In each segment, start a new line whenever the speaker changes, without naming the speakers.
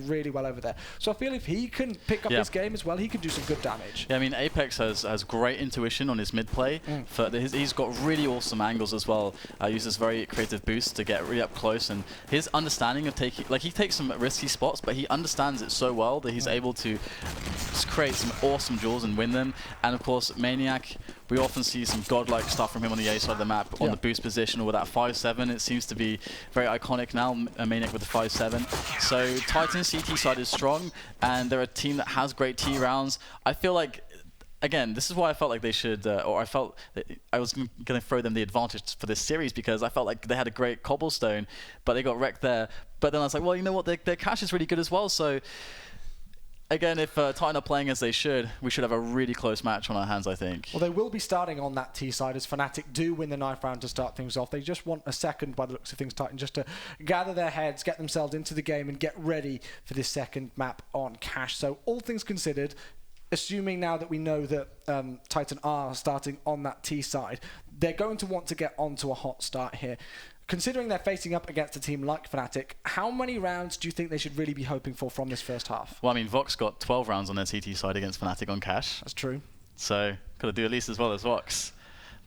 really well over there. So I feel if he can pick up this game as well, he can do some good damage.
Yeah, I mean, Apex has great intuition on his mid play. He's got really awesome angles as well. Uses very creative boosts to get really up close, and his understanding of taking, like, he takes some risky spots, but he understands it so well that he's able to create some awesome duels and win them. And of course, Maniac, we often see some godlike stuff from him on the A side of the map, on the boost position, or with that 5-7. It seems to be very iconic now, Maniac with the 5-7. So Titan's CT side is strong, and they're a team that has great T rounds. I feel like, again, this is why I felt like they should, or I felt that I was going to throw them the advantage for this series, because I felt like they had a great cobblestone, but they got wrecked there. But then I was like, well, you know what, their cash is really good as well, so again, if Titan are playing as they should, we should have a really close match on our hands, I think.
Well, they will be starting on that T side as Fnatic do win the 9th round to start things off. They just want a second, by the looks of things, Titan, just to gather their heads, get themselves into the game, and get ready for this second map on Cash. So all things considered, assuming now that we know that Titan are starting on that T side, they're going to want to get onto a hot start here. Considering they're facing up against a team like Fnatic, how many rounds do you think they should really be hoping for from this first half?
Well, I mean, Vox got 12 rounds on their CT side against Fnatic on Cash.
That's true.
So, got to do at least as well as Vox.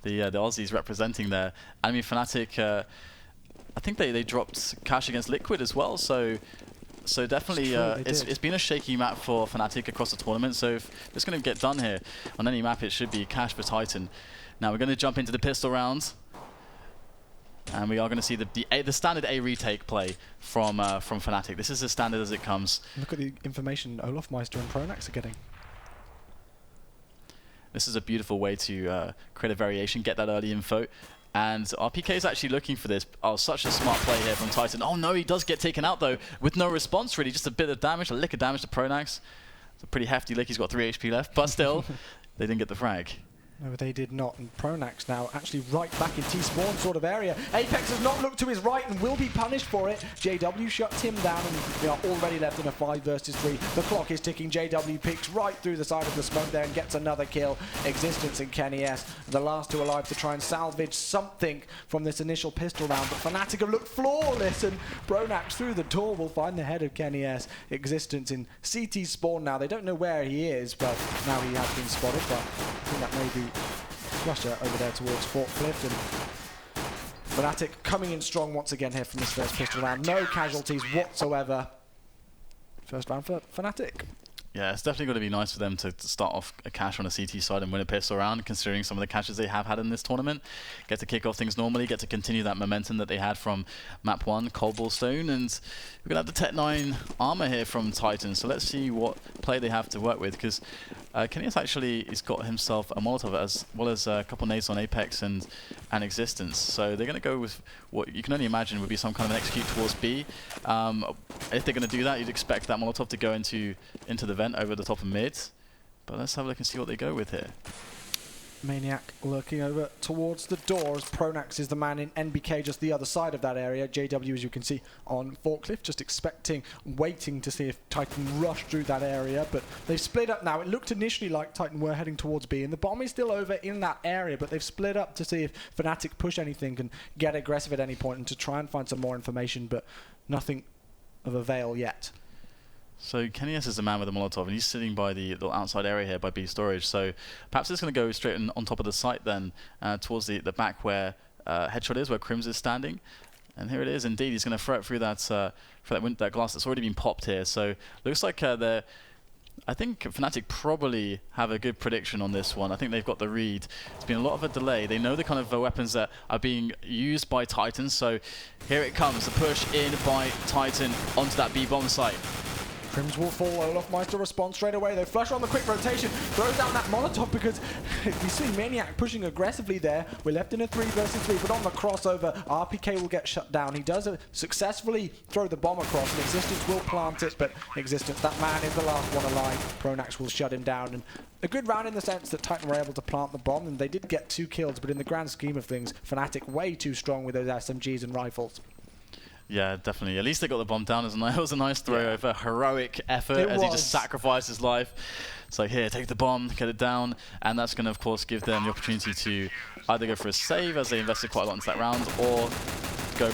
The Aussies representing there. I mean, Fnatic, I think they dropped Cash against Liquid as well, so definitely it's been a shaky map for Fnatic across the tournament, so if it's going to get done here on any map, it should be Cash for Titan. Now, we're going to jump into the pistol rounds. And we are going to see the standard A retake play from Fnatic. This is as standard as it comes.
Look at the information Olofmeister and Pronax are getting.
This is a beautiful way to create a variation, get that early info. And RPK is actually looking for this. Oh, such a smart play here from Titan. Oh no, he does get taken out though, with no response really. Just a bit of damage, a lick of damage to Pronax. It's a pretty hefty lick. He's got 3 HP left, but still, they didn't get the frag.
No, they did not, and Pronax now actually right back in T-spawn sort of area. Apex has not looked to his right and will be punished for it. JW shuts him down, and they are already left in a 5 versus 3. The clock is ticking. JW picks right through the side of the smoke there and gets another kill. Existence and Kenny S, the last two alive to try and salvage something from this initial pistol round, but Fnatic have looked flawless, and Pronax through the door will find the head of Kenny S. Existence in CT spawn now. They don't know where he is, but now he has been spotted, but I think that may be Russia over there towards Fort Clift, and Fnatic coming in strong once again here from this first pistol round. No casualties whatsoever. First round for Fnatic.
Yeah, it's definitely going to be nice for them to start off a Cash on a CT side and win a pistol round, considering some of the Cashes they have had in this tournament. Get to kick off things normally, get to continue that momentum that they had from map 1, Cobblestone, and we're going to have the Tech 9 armor here from Titan, so let's see what play they have to work with, because Kenny's actually has got himself a Molotov as well as a couple nades on Apex and Existence, so they're going to go with what you can only imagine would be some kind of an execute towards B. If they're going to do that, you'd expect that Molotov to go into the vent over the top of mid, but let's have a look and see what they go with here.
Maniac lurking over towards the door as Pronax is the man in NBK just the other side of that area. JW, as you can see, on Forklift, just expecting, waiting to see if Titan rush through that area, but they've split up now. It looked initially like Titan were heading towards B, and the bomb is still over in that area, but they've split up to see if Fnatic push anything and get aggressive at any point and to try and find some more information, but nothing of avail yet.
So Kenny S is the man with the Molotov, and he's sitting by the little outside area here by B storage. So perhaps it's going to go straight on top of the site then, towards the back where Headshot is, where Crims is standing. And here it is, indeed. He's going to throw it through that glass that's already been popped here. So looks like I think Fnatic probably have a good prediction on this one. I think they've got the read. It's been a lot of a delay. They know the kind of weapons that are being used by Titan. So here it comes, the push in by Titan onto that B bomb site.
Crims will fall. Olofmeister responds straight away. They flush on the quick rotation, throws down that Molotov because we see Maniac pushing aggressively there. We're left in a 3 versus 3, but on the crossover, RPK will get shut down. He does successfully throw the bomb across, and Existence will plant it, but Existence, that man is the last one alive. Pronax will shut him down, and a good round in the sense that Titan were able to plant the bomb, and they did get 2 kills, but in the grand scheme of things, Fnatic way too strong with those SMGs and rifles.
Yeah, definitely. At least they got the bomb down. It was a nice throw of a heroic effort as he just sacrificed his life. So here, take the bomb, get it down, and that's going to, of course, give them the opportunity to either go for a save, as they invested quite a lot into that round, or go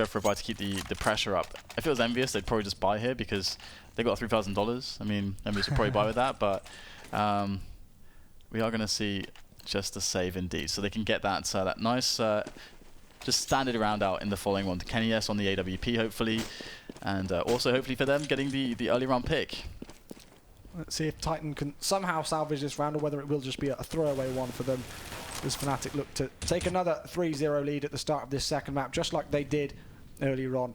for a buy to keep the pressure up. If it was Envious, they'd probably just buy here because they got $3,000. I mean, Envious would probably buy with that, but we are going to see just a save indeed. So they can get that that nice just standard round out in the following one. Kenny S on the AWP, hopefully, and also hopefully for them getting the early round pick.
Let's see if Titan can somehow salvage this round, or whether it will just be a throwaway one for them. As Fnatic look to take another 3-0 lead at the start of this second map, just like they did earlier on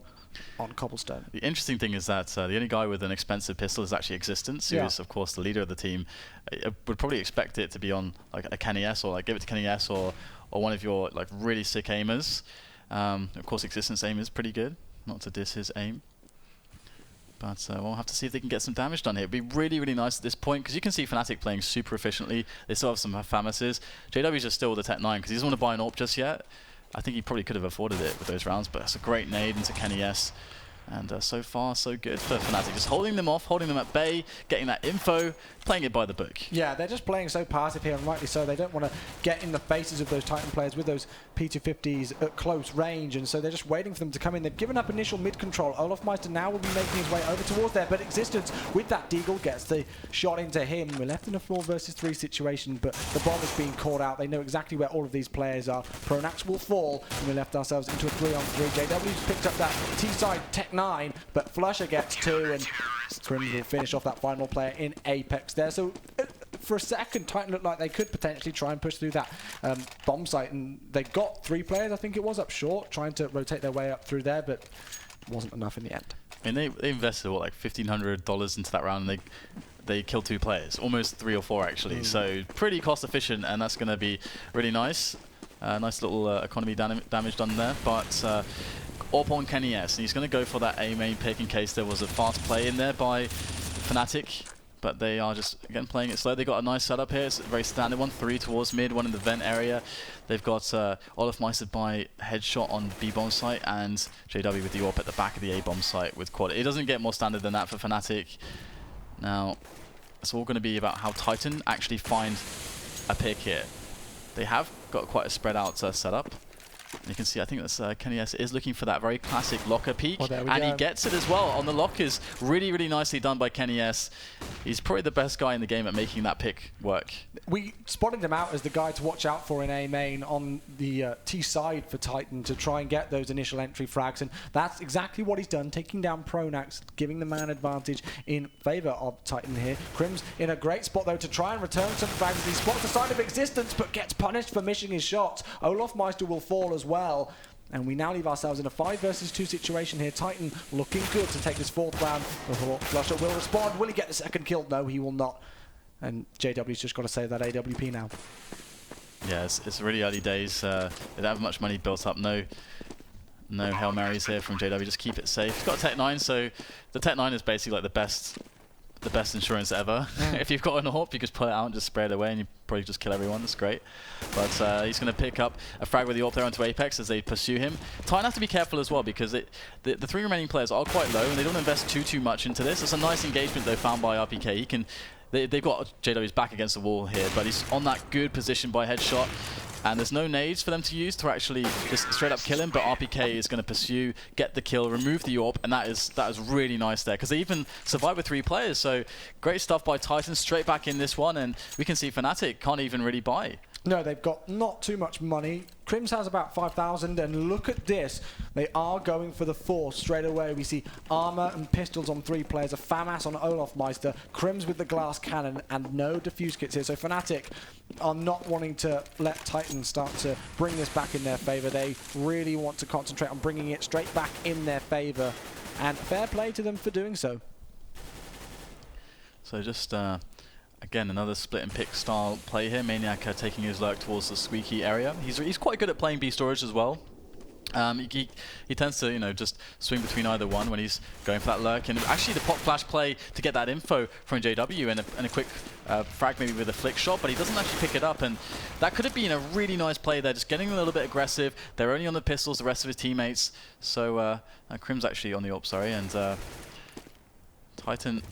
Cobblestone.
The interesting thing is that the only guy with an expensive pistol is actually Existence, who is of course the leader of the team. I would probably expect it to be on like a Kenny S, or like give it to Kenny S, or one of your like really sick aimers. Of course, Existence aim is pretty good, not to diss his aim. But we'll have to see if they can get some damage done here. It'd be really, really nice at this point, because you can see Fnatic playing super efficiently. They still have some Famases. JW's just still with the Tech 9, because he doesn't want to buy an AWP just yet. I think he probably could have afforded it with those rounds, but that's a great nade into Kenny S. And so far, so good for Fnatic. Just holding them off, holding them at bay, getting that info, playing it by the book. Yeah,
they're just playing so passive here, and rightly so. They don't want to get in the faces of those Titan players with those P250s at close range, and so they're just waiting for them to come in. They've given up initial mid control. Olofmeister now will be making his way over towards there, but Existence with that deagle gets the shot into him. We're left in a 4 versus 3 situation, but the bomb is being caught out. They know exactly where all of these players are. Pronax will fall, and we left ourselves into a 3-on-3. JW's picked up that T-side Tech 9, but Flusher gets 2, and Crims will finish off that final player in Apex there. So for a second, Titan looked like they could potentially try and push through that bomb site, and they got 3 players, I think it was, up short, trying to rotate their way up through there, but it wasn't enough in the end.
I mean, they invested, what, like $1,500 into that round, and they killed 2 players, almost 3 or 4 actually, so pretty cost efficient, and that's going to be really nice. Nice little economy damage done there, but up on Kenny S, and he's going to go for that A main pick in case there was a fast play in there by Fnatic, but they are just, again, playing it slow. They got a nice setup here. It's a very standard one, 3 towards mid, 1 in the vent area. They've got Olofmeister by headshot on B-bomb site, and JW with the AWP at the back of the A-bomb site with quad. It doesn't get more standard than that for Fnatic. Now, it's all going to be about how Titan actually find a pick here. They have got quite a spread out setup. And you can see, I think that's Kenny S is looking for that very classic locker peek, and he gets it as well on the lockers. Really, really nicely done by Kenny S. He's probably the best guy in the game at making that pick work.
We spotted him out as the guy to watch out for in A main on the T side for Titan to try and get those initial entry frags, and that's exactly what he's done, taking down Pronax, giving the man advantage in favour of Titan here. Crims in a great spot though to try and return some frags as he spots the side of Existence, but gets punished for missing his shots. Olofmeister will fall as well, and we now leave ourselves in a 5 versus 2 situation here. Titan looking good to take this 4th round. Flusher will respond. Will he get the second kill? No, he will not. And JW's just got to save that AWP now.
Yeah, it's really early days. They don't have much money built up. No Hail Marys here from JW. Just keep it safe. He's got a Tech 9, so the Tech 9 is basically like the best insurance ever. If you've got an AWP, you just pull it out and just spray it away, and you probably just kill everyone. That's great. But he's going to pick up a frag with the AWP there onto Apex as they pursue him. Titan have to be careful as well, because the 3 remaining players are quite low, and they don't invest too much into this. It's a nice engagement though found by RPK. They've got JW's back against the wall here, but he's on that good position by headshot. And there's no nades for them to use to actually just straight up kill him, but RPK is going to pursue, get the kill, remove the AWP, and that is really nice there, because they even survived with 3 players. So great stuff by Titan, straight back in this one, and we can see Fnatic can't even really buy.
No, they've got not too much money. Crims has about 5,000, and look at this. They are going for the 4 straight away. We see armor and pistols on 3 players, a FAMAS on Olofmeister, Crims with the glass cannon, and no defuse kits here. So Fnatic are not wanting to let Titan start to bring this back in their favor. They really want to concentrate on bringing it straight back in their favor, and fair play to them for doing so.
So just again, another split and pick style play here. Maniac taking his lurk towards the squeaky area. He's quite good at playing B storage as well. He tends to, you know, just swing between either one when he's going for that lurk. And actually the pop flash play to get that info from JW and a quick frag maybe with a flick shot, but he doesn't actually pick it up. And that could have been a really nice play there, just getting a little bit aggressive. They're only on the pistols, the rest of his teammates. So Crim's actually on the AWP, sorry. And Titan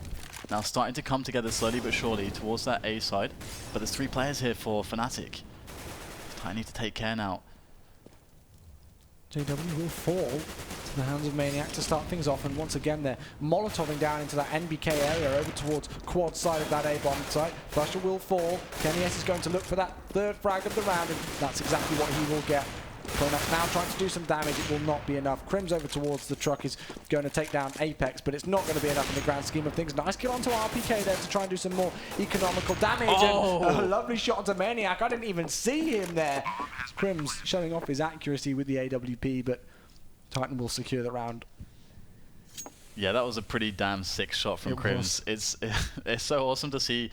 now starting to come together slowly but surely towards that A side. But there's 3 players here for Fnatic. Titan need to take care now.
JW will fall to the hands of Maniac to start things off, and once again they're molotoving down into that NBK area over towards quad side of that A-bomb site. Flusher will fall. Kenny S is going to look for that third frag of the round, and that's exactly what he will get. Pronax now trying to do some damage. It will not be enough. Crim's over towards the truck is going to take down Apex, but it's not going to be enough in the grand scheme of things. Nice kill onto RPK there to try and do some more economical damage.
Oh.
And a lovely shot onto Maniac. I didn't even see him there. Crim's showing off his accuracy with the AWP, but Titan will secure the round.
Yeah, that was a pretty damn sick shot from Crims. It's so awesome to see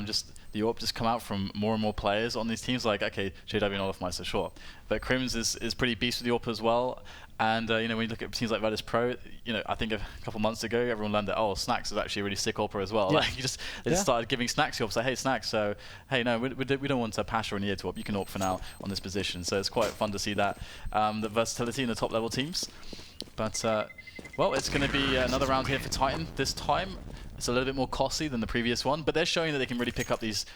just the AWP just come out from more and more players on these teams. Like, okay, JW and Olofmeister, sure, but Crims is pretty beast with the AWP as well. And you know, when you look at teams like Virtus Pro, you know, I think a couple months ago everyone learned that Snacks is actually a really sick AWPer as well. Yeah. Like, they just started giving Snacks the AWP. Say, hey Snacks, so hey, no, we don't want a Pasha or an EA to AWP. You can AWP for now on this position. So it's quite fun to see that the versatility in the top level teams. But well, it's going to be another round here for Titan. This time, it's a little bit more costly than the previous one, but they're showing that they can really pick up these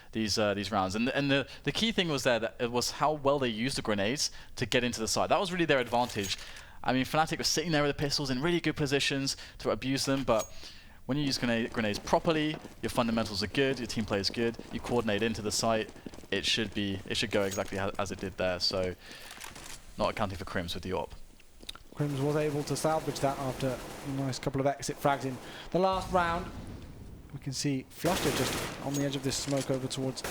rounds. And the key thing was there that it was how well they used the grenades to get into the side. That was really their advantage. I mean, Fnatic was sitting there with the pistols in really good positions to abuse them, but when you use grenades properly, your fundamentals are good, your team play is good, you coordinate into the site, it should go exactly as it did there. So, not accounting for Crims with the AWP.
Crims was able to salvage that after a nice couple of exit frags in the last round. We can see Fluster just on the edge of this smoke over towards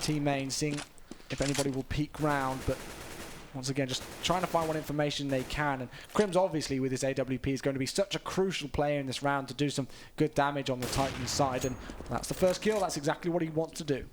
Team Main, seeing if anybody will peek round, but once again just trying to find what information they can. And Crims obviously with his AWP is going to be such a crucial player in this round to do some good damage on the Titan side, and that's the first kill. That's exactly what he wants to do.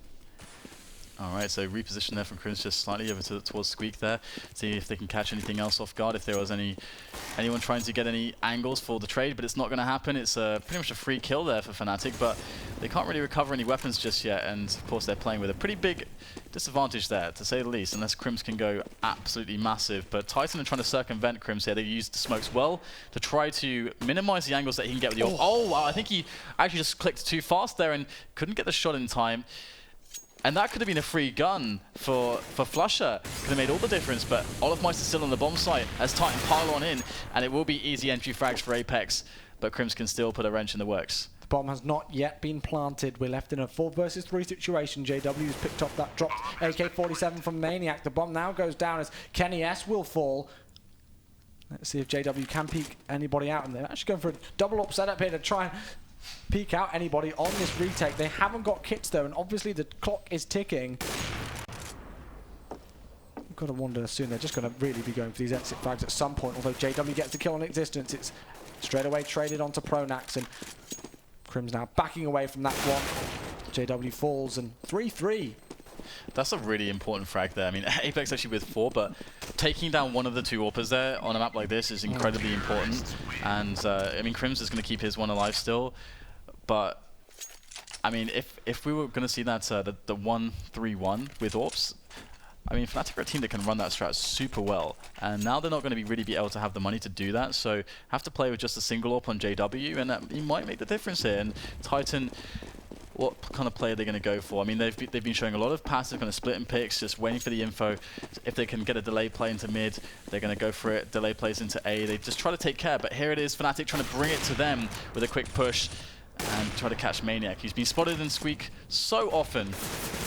Alright, so reposition there from Crims just slightly over towards Squeak there. See if they can catch anything else off guard, if there was anyone trying to get any angles for the trade, but it's not going to happen. It's pretty much a free kill there for Fnatic, but they can't really recover any weapons just yet, and of course they're playing with a pretty big disadvantage there, to say the least, unless Crims can go absolutely massive. But Titan are trying to circumvent Crims here. They used the smokes well to try to minimize the angles that he can get with the AWP. Oh wow, I think he actually just clicked too fast there and couldn't get the shot in time. And that could have been a free gun for Flusher. Could have made all the difference, but Olofmeister still on the bomb site as Titan pile on in, and it will be easy entry frags for Apex, but Crims can still put a wrench in the works.
The bomb has not yet been planted. We're left in a 4 versus 3 situation. JW has picked up that dropped AK-47 from Maniac. The bomb now goes down as Kenny S will fall. Let's see if JW can peek anybody out, and they're actually going for a double up setup here to try and peek out anybody on this retake. They haven't got kits though, and obviously the clock is ticking. We've got to wonder soon. They're just going to really be going for these exit flags at some point. Although JW gets the kill on Existence, it's straight away traded onto Pronax, and Crims now backing away from that one. JW falls, and 3-3.
That's a really important frag there. I mean, Apex actually with 4, but taking down one of the 2 AWPers there on a map like this is incredibly important. And I mean, Crims is going to keep his one alive still, but I mean, if we were going to see that the 1-3-1 with AWPs, I mean, Fnatic are a team that can run that strat super well, and now they're not going to really be able to have the money to do that, so have to play with just a single AWP on JW, and that might make the difference here. And Titan, what kind of play are they going to go for? I mean, they've been showing a lot of passive kind of split and picks, just waiting for the info. If they can get a delay play into mid, they're going to go for it. Delay plays into A. They just try to take care, but here it is, Fnatic trying to bring it to them with a quick push and try to catch Maniac. He's been spotted in Squeak so often,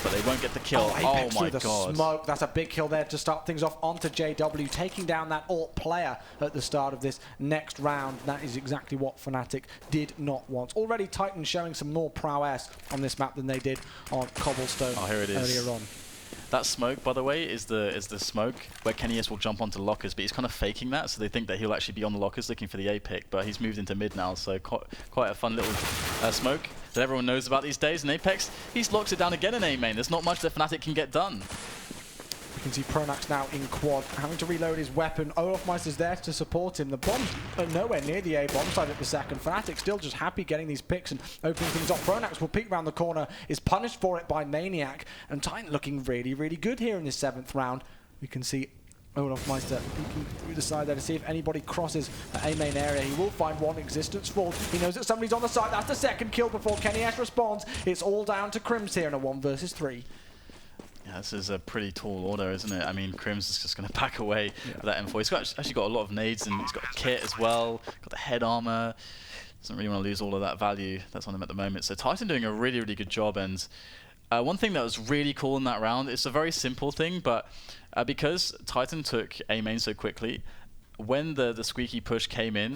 but they won't get the kill.
Oh my
god.
Smoke. That's a big kill there to start things off onto JW, taking down that AWP player at the start of this next round. That is exactly what Fnatic did not want. Already Titan showing some more prowess on this map than they did on Cobblestone
here it is.
earlier on.
That smoke, by the way, is the smoke where Kenny S will jump onto lockers, but he's kind of faking that, so they think that he'll actually be on the lockers looking for the A pick, but he's moved into mid now, so quite a fun little smoke that everyone knows about these days. In Apex, he's locks it down again in A main. There's not much that Fnatic can get done.
You can see Pronax now in quad, having to reload his weapon. Olofmeister's there to support him. The bomb's nowhere near the A bomb side at the second. Fnatic still just happy getting these picks and opening things up. Pronax will peek around the corner, is punished for it by Maniac, and Titan looking really, really good here in this 7th round. We can see Olofmeister peeking through the side there to see if anybody crosses the A main area. He will find one Existence fall. He knows that somebody's on the side. That's the second kill before Kenny S responds. It's all down to Crims here in a 1 versus 3.
Yeah, this is a pretty tall order, isn't it? I mean, Crims is just going to back away with that M4. He's actually got a lot of nades, and he's got a kit as well, got the head armor. Doesn't really want to lose all of that value that's on him at the moment. So Titan doing a really, really good job. And one thing that was really cool in that round, it's a very simple thing, but because Titan took A main so quickly, when the squeaky push came in,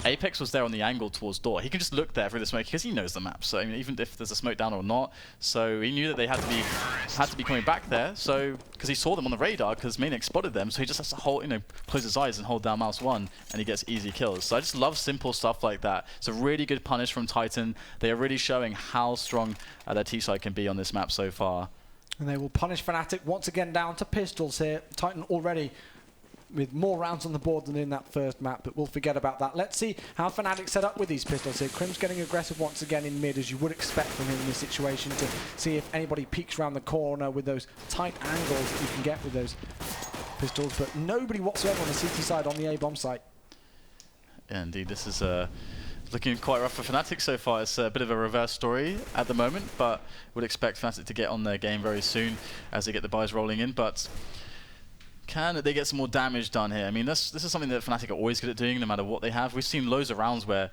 Apex was there on the angle towards door. He can just look there through the smoke because he knows the map. So I mean, even if there's a smoke down or not, so he knew that they had to be coming back there. So because he saw them on the radar, because Maniac spotted them, so he just has to hold, close his eyes and hold down mouse 1, and he gets easy kills. So I just love simple stuff like that. It's a really good punish from Titan. They are really showing how strong their T side can be on this map so far.
And they will punish Fnatic once again down to pistols here. Titan already with more rounds on the board than in that first map, but we'll forget about that. Let's see how Fnatic set up with these pistols here. Crim's getting aggressive once again in mid, as you would expect from him in this situation, to see if anybody peeks around the corner with those tight angles that you can get with those pistols, but nobody whatsoever on the CT side on the A-bomb site.
Yeah, indeed, this is looking quite rough for Fnatic so far. It's a bit of a reverse story at the moment, but would expect Fnatic to get on their game very soon as they get the buys rolling in. But can they get some more damage done here? I mean, this is something that Fnatic are always good at doing, no matter what they have. We've seen loads of rounds where,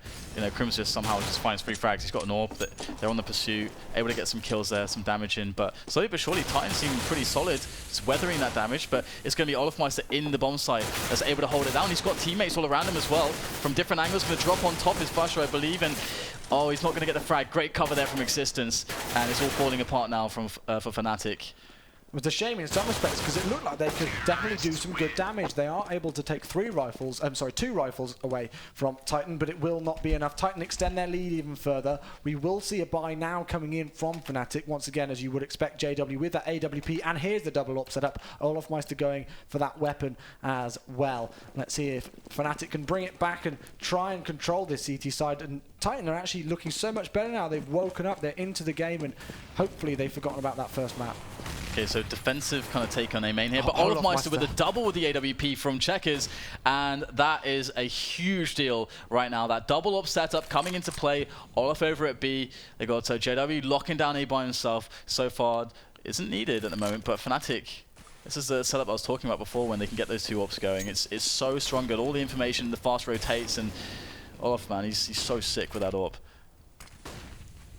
Crims just somehow just finds 3 frags. He's got an AWP, they're on the pursuit, able to get some kills there, some damage in. But slowly but surely, Titan seem pretty solid, just weathering that damage. But it's going to be Olofmeister in the bomb site that's able to hold it down. He's got teammates all around him as well, from different angles. Going to drop on top his flasher, I believe, and oh, he's not going to get the frag. Great cover there from Existence, and it's all falling apart now for Fnatic.
It was a shame in some respects because it looked like they could definitely do some good damage. They are able to take 2 rifles away from Titan, but it will not be enough. Titan extend their lead even further. We will see a buy now coming in from Fnatic. Once again, as you would expect, JW with that AWP, and here's the double up setup. Olofmeister going for that weapon as well. Let's see if Fnatic can bring it back and try and control this CT side. And Titan are actually looking so much better now. They've woken up, they're into the game, and hopefully they've forgotten about that first map.
Okay, so defensive kind of take on A main here, but Olofmeister with a double with the AWP from Checkers, and that is a huge deal right now. That double up setup coming into play. Olof over at B. They got JW locking down A by himself. So far, isn't needed at the moment, but Fnatic, this is the setup I was talking about before when they can get those 2 AWPs going. It's so strong, got all the information, the fast rotates, and Olof, man, he's so sick with that AWP.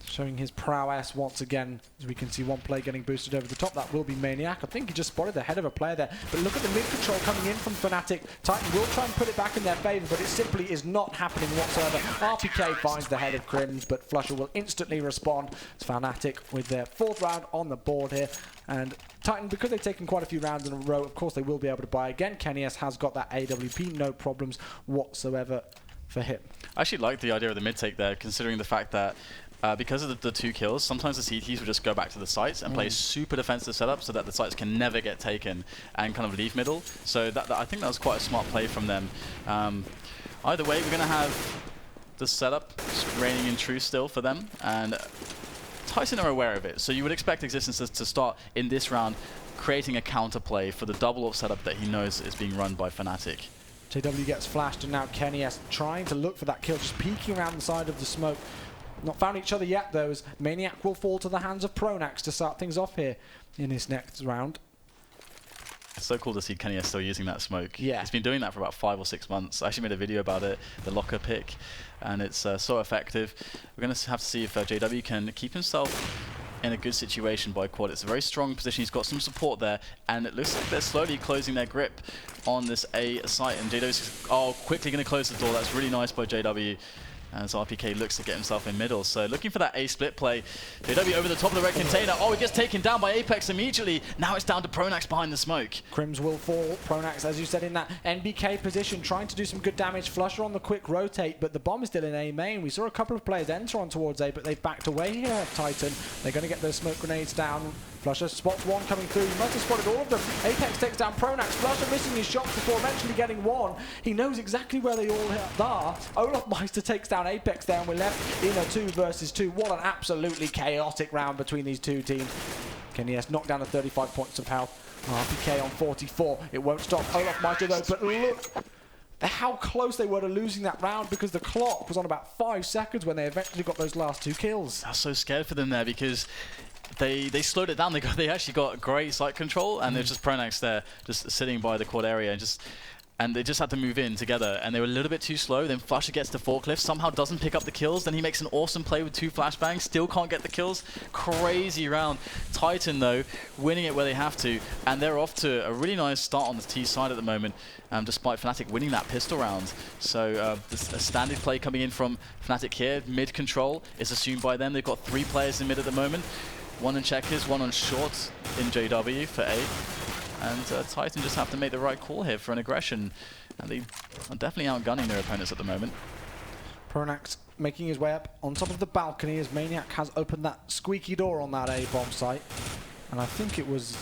Showing his prowess once again, as we can see one player getting boosted over the top. That will be Maniac. I think he just spotted the head of a player there. But look at the mid control coming in from Fnatic. Titan will try and put it back in their favor, but it simply is not happening whatsoever. RPK finds the head of Crims, but Flusher will instantly respond. It's Fnatic with their 4th round on the board here. And Titan, because they've taken quite a few rounds in a row, of course they will be able to buy again. KennyS has got that AWP, no problems whatsoever for him.
I actually like the idea of the mid take there, considering the fact that because of the 2 kills, sometimes the CTs will just go back to the sites and play a super defensive setup so that the sites can never get taken and kind of leave middle. So that I think that was quite a smart play from them. Either way, we're going to have the setup reigning in true still for them, and Titan are aware of it. So you would expect Existence to start in this round creating a counterplay for the double up setup that he knows is being run by Fnatic.
JW gets flashed, and now KennyS trying to look for that kill, just peeking around the side of the smoke. Not found each other yet, though, as Maniac will fall to the hands of Pronax to start things off here in this next round.
It's so cool to see KennyS still using that smoke.
Yeah.
He's been doing that for about 5 or 6 months. I actually made a video about it, the locker pick, and it's so effective. We're going to have to see if JW can keep himself in a good situation by quad. It's a very strong position. He's got some support there, and it looks like they're slowly closing their grip on this A site, and JW's quickly going to close the door. That's really nice by JW, as RPK looks to get himself in middle. So looking for that A split play. JW over the top of the red container. Oh, he gets taken down by Apex immediately. Now it's down to Pronax behind the smoke.
Crims will fall. Pronax, as you said, in that NBK position, trying to do some good damage. Flusher on the quick rotate, but the bomb is still in A main. We saw a couple of players enter on towards A, but they've backed away here, Titan. They're going to get those smoke grenades down. Flusher spots one coming through. He must have spotted all of them. Apex takes down Pronax. Flusher missing his shots before eventually getting one. He knows exactly where they all are. Olofmeister takes down Apex there, and we're left in a 2 versus 2. What an absolutely chaotic round between these 2 teams. KennyS knocked down to 35 points of health. RPK on 44. It won't stop Olofmeister though, but look how close they were to losing that round, because the clock was on about 5 seconds when they eventually got those last 2 kills.
I was so scared for them there, because they slowed it down. They actually got great site control, and there's just Pronax there, just sitting by the quad area, and they just had to move in together, and they were a little bit too slow. Then Flusher gets to Forklift, somehow doesn't pick up the kills. Then he makes an awesome play with 2 flashbangs, still can't get the kills. Crazy round. Titan, though, winning it where they have to, and they're off to a really nice start on the T side at the moment, despite Fnatic winning that pistol round. So a standard play coming in from Fnatic here. Mid control is assumed by them. They've got 3 players in mid at the moment. 1 on checkers, 1 on short in JW for A. And Titan just have to make the right call here for an aggression. And they are definitely outgunning their opponents at the moment.
Pronax making his way up on top of the balcony as Maniac has opened that squeaky door on that A-bomb site. And I think it was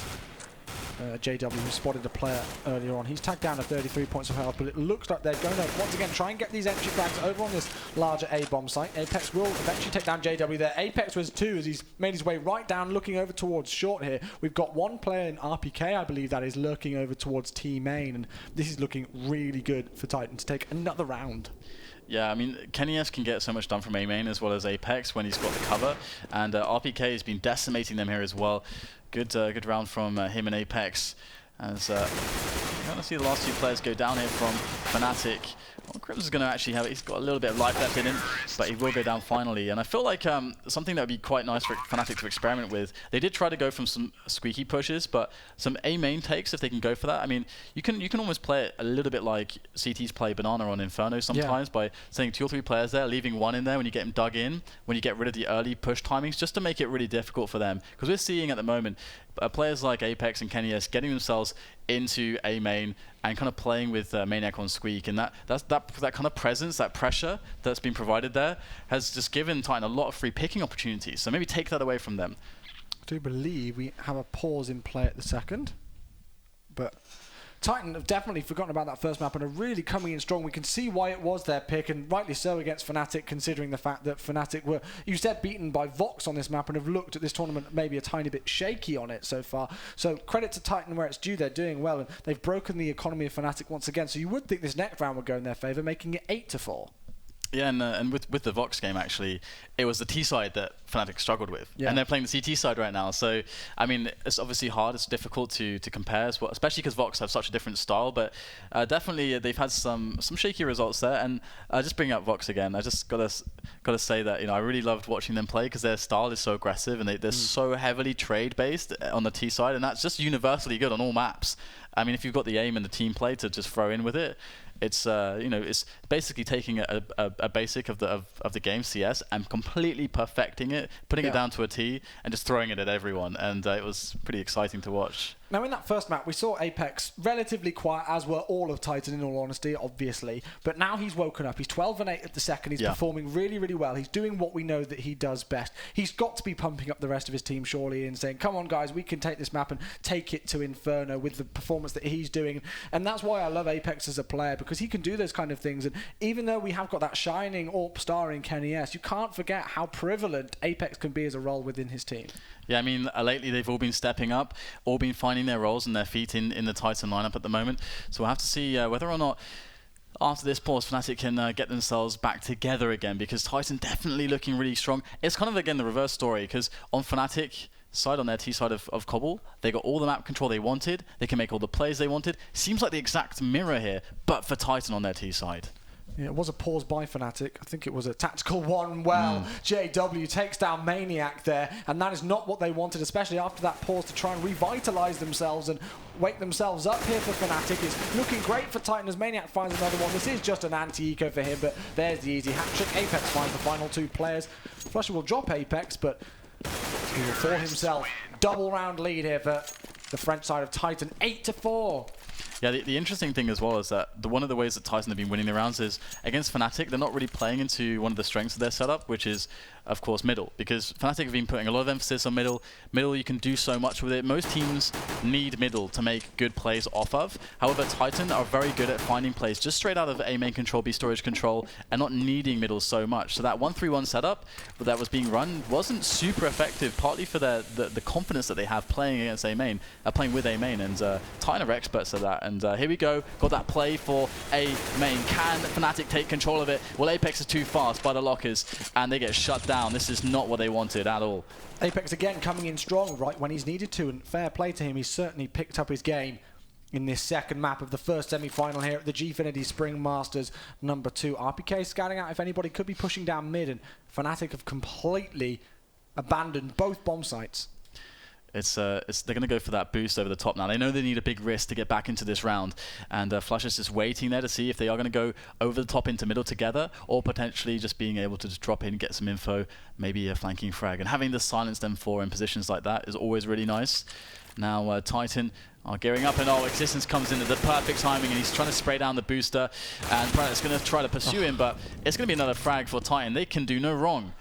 JW who spotted a player earlier on. He's tagged down to 33 points of health, but it looks like they're going to once again try and get these entry flags over on this larger A-bomb site. Apex will eventually take down JW there. Apex was 2 as he's made his way right down, looking over towards short here. We've got 1 player in RPK, I believe that is, lurking over towards T main, and this is looking really good for Titan to take another round.
Yeah, I mean, Kenny S can get so much done from A main as well as Apex when he's got the cover, and RPK has been decimating them here as well. Good round from him and Apex. As you're going to see the last 2 players go down here from Fnatic. Well, Crips is going to actually he's got a little bit of life left in him, but he will go down finally. And I feel like something that would be quite nice for Fnatic to experiment with. They did try to go from some squeaky pushes, but some A main takes if they can go for that. I mean, you can almost play it a little bit like CT's play Banana on Inferno sometimes by sending 2 or 3 players there, leaving 1 in there when you get them dug in, when you get rid of the early push timings, just to make it really difficult for them. Because we're seeing at the moment players like Apex and Kenny S getting themselves into A main and kind of playing with Maniac on Squeak, and that kind of presence, that pressure that's been provided there has just given Titan a lot of free picking opportunities. So maybe take that away from them.
I do believe we have a pause in play at the second, but Titan have definitely forgotten about that first map and are really coming in strong. We can see why it was their pick, and rightly so against Fnatic, considering the fact that Fnatic were, you said, beaten by Vox on this map and have looked at this tournament maybe a tiny bit shaky on it so far. So credit to Titan where it's due. They're doing well, and they've broken the economy of Fnatic once again. So you would think this next round would go in their favour, making it 8-4.
Yeah, and with the Vox game, actually, it was the T side that Fnatic struggled with. Yeah. And they're playing the CT side right now. So, I mean, it's obviously hard. It's difficult to compare, as well, especially because Vox have such a different style. But definitely, they've had some shaky results there. And just bringing up Vox again, I just gotta say that, you know, I really loved watching them play because their style is so aggressive and they're so heavily trade-based on the T side. And that's just universally good on all maps. I mean, if you've got the aim and the team play to just throw in with it, it's you know, it's basically taking a basic of the game CS and completely perfecting it, putting it down to a T, and just throwing it at everyone. And it was pretty exciting to watch.
Now, in that first map, we saw Apex relatively quiet, as were all of Titan, in all honesty, obviously. But now he's woken up. He's 12-8 at the second. He's performing really, really well. He's doing what we know that he does best. He's got to be pumping up the rest of his team, surely, and saying, come on, guys, we can take this map and take it to Inferno with the performance that he's doing. And that's why I love Apex as a player, because he can do those kind of things. And even though we have got that shining AWP star in Kenny S, you can't forget how prevalent Apex can be as a role within his team.
Yeah, I mean, lately they've all been stepping up, all been finding their roles and their feet in the Titan lineup at the moment. So we'll have to see whether or not after this pause Fnatic can get themselves back together again, because Titan definitely looking really strong. It's kind of, again, the reverse story, because on Fnatic side, on their T side of Cobble, they got all the map control they wanted. They can make all the plays they wanted. Seems like the exact mirror here, but for Titan on their T side.
Yeah, it was a pause by Fnatic. I think it was a tactical one. Well, JW takes down Maniac there, and that is not what they wanted, especially after that pause to try and revitalise themselves and wake themselves up here for Fnatic. It's looking great for Titan as Maniac finds another one. This is just an anti-eco for him, but there's the easy hat trick. Apex finds the final 2 players. Flusher will drop Apex, but he will for himself. Double round lead here for the French side of Titan, 8-4.
Yeah, the interesting thing as well is that one of the ways that Titan have been winning the rounds is against Fnatic, they're not really playing into one of the strengths of their setup, which is, of course, middle. Because Fnatic have been putting a lot of emphasis on middle. Middle, you can do so much with it. Most teams need middle to make good plays off of. However, Titan are very good at finding plays just straight out of A main control, B storage control, and not needing middle so much. So that 1-3-1 setup that was being run wasn't super effective, partly for the confidence that they have playing against A main, playing with A main. And Titan are experts at that. And here we go. Got that play for A main. Can Fnatic take control of it? Well, Apex is too fast by the lockers, and they get shut down. This is not what they wanted at all.
Apex again coming in strong right when he's needed to, and fair play to him. He's certainly picked up his game in this second map of the first semi-final here at the Gfinity Spring Masters #2. RPK scouting out if anybody could be pushing down mid, and Fnatic have completely abandoned both bomb sites.
They're going to go for that boost over the top now. They know they need a big risk to get back into this round, and Flush is just waiting there to see if they are going to go over the top into middle together, or potentially just being able to just drop in, get some info, maybe a flanking frag. And having the silence them 4 in positions like that is always really nice. Now Titan are gearing up, and Existence comes in at the perfect timing, and he's trying to spray down the booster, and Pranak's going to try to pursue him, but it's going to be another frag for Titan. They can do no wrong.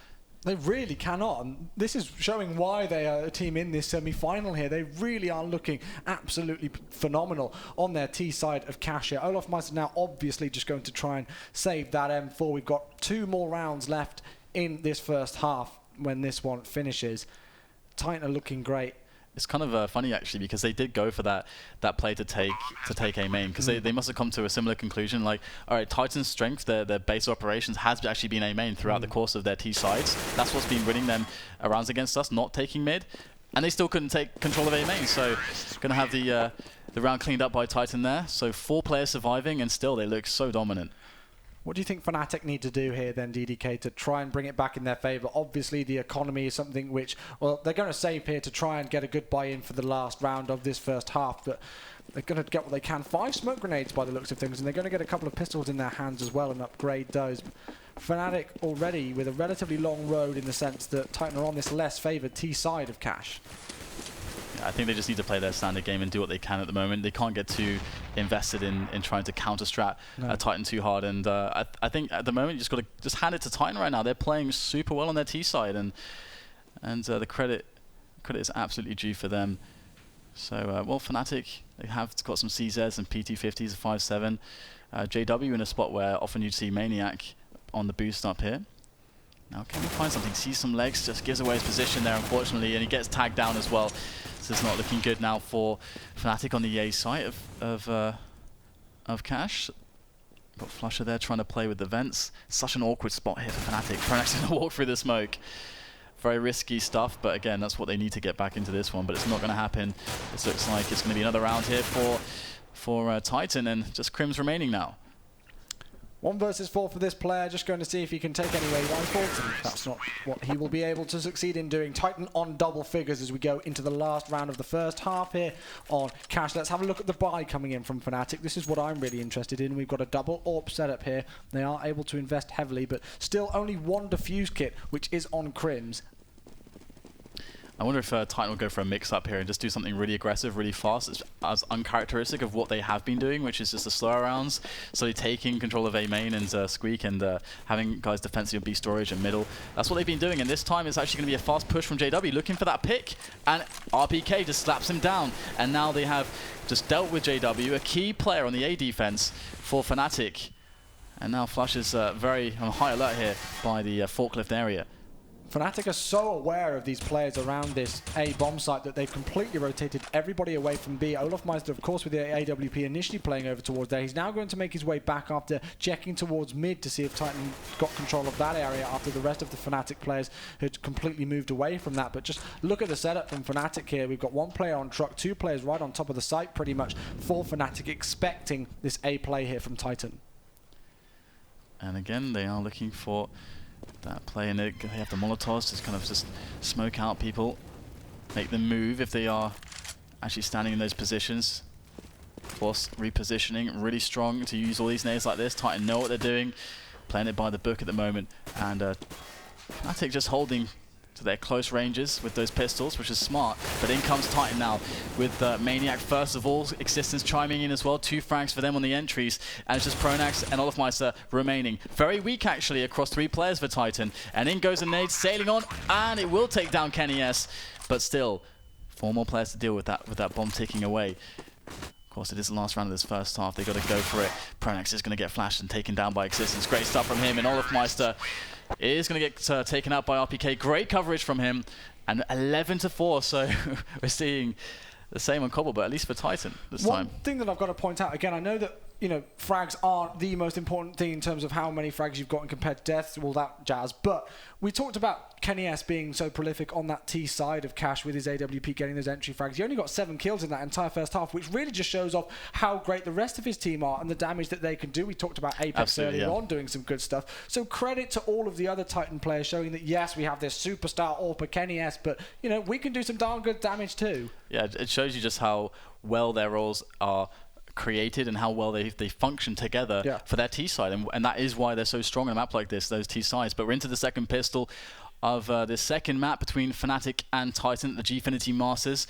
They really cannot, and this is showing why they are a team in this semi-final here. They really are looking absolutely phenomenal on their T side of Cash here. olofmeister now obviously just going to try and save that M4. We've got 2 more rounds left in this first half when this one finishes. Titan are looking great.
It's kind of funny actually, because they did go for that play to take A main, because they must have come to a similar conclusion. Like, all right, Titan's strength, their base operations has actually been A main throughout the course of their T sides. That's what's been winning them rounds against us, not taking mid, and they still couldn't take control of A main. So gonna have the round cleaned up by Titan there. So 4 players surviving, and still they look so dominant.
What do you think Fnatic need to do here then, DDK, to try and bring it back in their favour? Obviously, the economy is something which, well, they're going to save here to try and get a good buy-in for the last round of this first half, but they're going to get what they can. 5 smoke grenades by the looks of things, and they're going to get a couple of pistols in their hands as well and upgrade those. Fnatic already with a relatively long road in the sense that Titan are on this less favoured T side of Cash.
I think they just need to play their standard game and do what they can at the moment. They can't get too invested in trying to counter-strat Titan too hard. And I think at the moment you just got to just hand it to Titan right now. They're playing super well on their T side, and the credit is absolutely due for them. So well, Fnatic, they have got some CZs and P250s, 5.7. JW in a spot where often you'd see Maniac on the boost up here. Now can we find something? Sees some legs, just gives away his position there, unfortunately, and he gets tagged down as well. So it's not looking good now for Fnatic on the A site of Cash. Got Flusher there trying to play with the vents. Such an awkward spot here for Fnatic. Pronak's going to walk through the smoke. Very risky stuff, but again, that's what they need to get back into this one. But it's not going to happen. This looks like it's going to be another round here for Titan, and just Crim's remaining now.
1 versus 4 for this player, just going to see if he can take any way rifles, and that's not what he will be able to succeed in doing. Titan on double figures as we go into the last round of the first half here on Cash. Let's have a look at the buy coming in from Fnatic. This is what I'm really interested in. We've got a double AWP setup here. They are able to invest heavily, but still only 1 defuse kit, which is on Crims.
I wonder if Titan will go for a mix-up here and just do something really aggressive, really fast. It's as uncharacteristic of what they have been doing, which is just the slower rounds. So they're taking control of A main and Squeak, and having guys defensive on B storage and middle. That's what they've been doing, and this time it's actually going to be a fast push from JW, looking for that pick, and RPK just slaps him down. And now they have just dealt with JW, a key player on the A defense for Fnatic. And now Flush is very on high alert here by the forklift area.
Fnatic are so aware of these players around this A bomb site that they've completely rotated everybody away from B. olofmeister, of course, with the AWP initially playing over towards there. He's now going to make his way back after checking towards mid to see if Titan got control of that area after the rest of the Fnatic players had completely moved away from that. But just look at the setup from Fnatic here. We've got 1 player on truck, 2 players right on top of the site pretty much for Fnatic, expecting this A play here from Titan.
And again, they are looking for that play, and they have the Molotovs to kind of just smoke out people, make them move if they are actually standing in those positions. Of course, repositioning, really strong to use all these nades like this. Titan know what they're doing, playing it by the book at the moment, and Fnatic just holding to their close ranges with those pistols, which is smart. But in comes Titan now with Maniac first of all, Existence chiming in as well. 2 frags for them on the entries, and it's just Pronax and olofmeister remaining. Very weak actually across 3 players for Titan, and in goes a nade sailing on, and it will take down Kenny S, but still 4 more players to deal with that bomb ticking away. Of course, it is the last round of this first half. They've got to go for it. Pronax is going to get flashed and taken down by Existence. Great stuff from him, and olofmeister is going to get taken out by RPK. Great coverage from him, and 11-4. So we're seeing the same on Cobble, but at least for Titan this
One
time.
thing that I've got to point out, again, I know that, you know, frags aren't the most important thing in terms of how many frags you've got in compared to deaths, all that jazz, but we talked about Kenny S being so prolific on that T side of Cash with his AWP getting those entry frags. He only got 7 kills in that entire first half, which really just shows off how great the rest of his team are and the damage that they can do. We talked about Apex earlier on doing some good stuff. So credit to all of the other Titan players showing that, yes, we have this superstar AWP Kenny S, but, you know, we can do some darn good damage too. Yeah,
it shows you just how well their roles are created and how well they function together for their T side, and that is why they're so strong in a map like this, those T sides. But we're into the second pistol of this second map between Fnatic and Titan, the Gfinity Masters.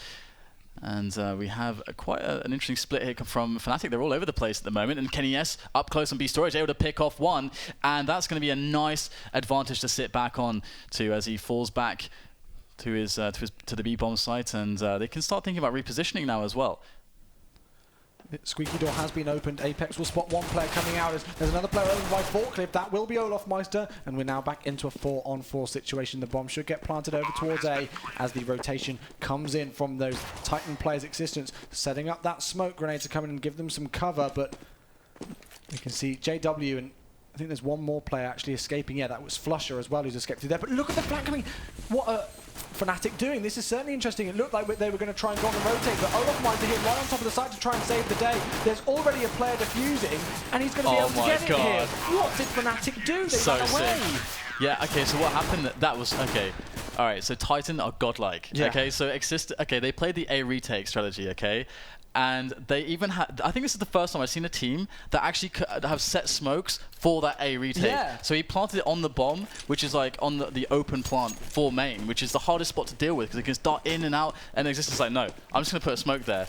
And we have quite an interesting split here from Fnatic. They're all over the place at the moment, and Kenny S up close on B storage, able to pick off one, and that's going to be a nice advantage to sit back on to as he falls back to the B bomb site, and they can start thinking about repositioning now as well.
Squeaky door has been opened. Apex will spot one player coming out. There's another player over by Forklift. That will be Olaf Meister. And we're now back into a 4-on-4 situation. The bomb should get planted over towards A as the rotation comes in from those Titan players' existence. Setting up that smoke grenade to come in and give them some cover. But you can see JW, and I think there's one more player actually escaping. Yeah, that was Flusher as well who's escaped through there. But look at the flank coming. What a Fnatic doing. This is certainly interesting. It looked like they were going to try and go on and rotate, but Olaf Meister hit right on top of the site to try and save the day. There's already a player defusing, and he's going to be able to get it here. What did Fnatic do? They ran away.
Yeah, okay, so what happened? That was, okay. All right, so Titan are godlike. Yeah. Okay, so they played the A retake strategy, okay? And they even had, I think this is the first time I've seen a team that actually have set smokes for that A retake.
Yeah.
So he planted it on the bomb, which is like on the open plant for main, which is the hardest spot to deal with because it can start in and out, and Existence is like, no, I'm just going to put a smoke there.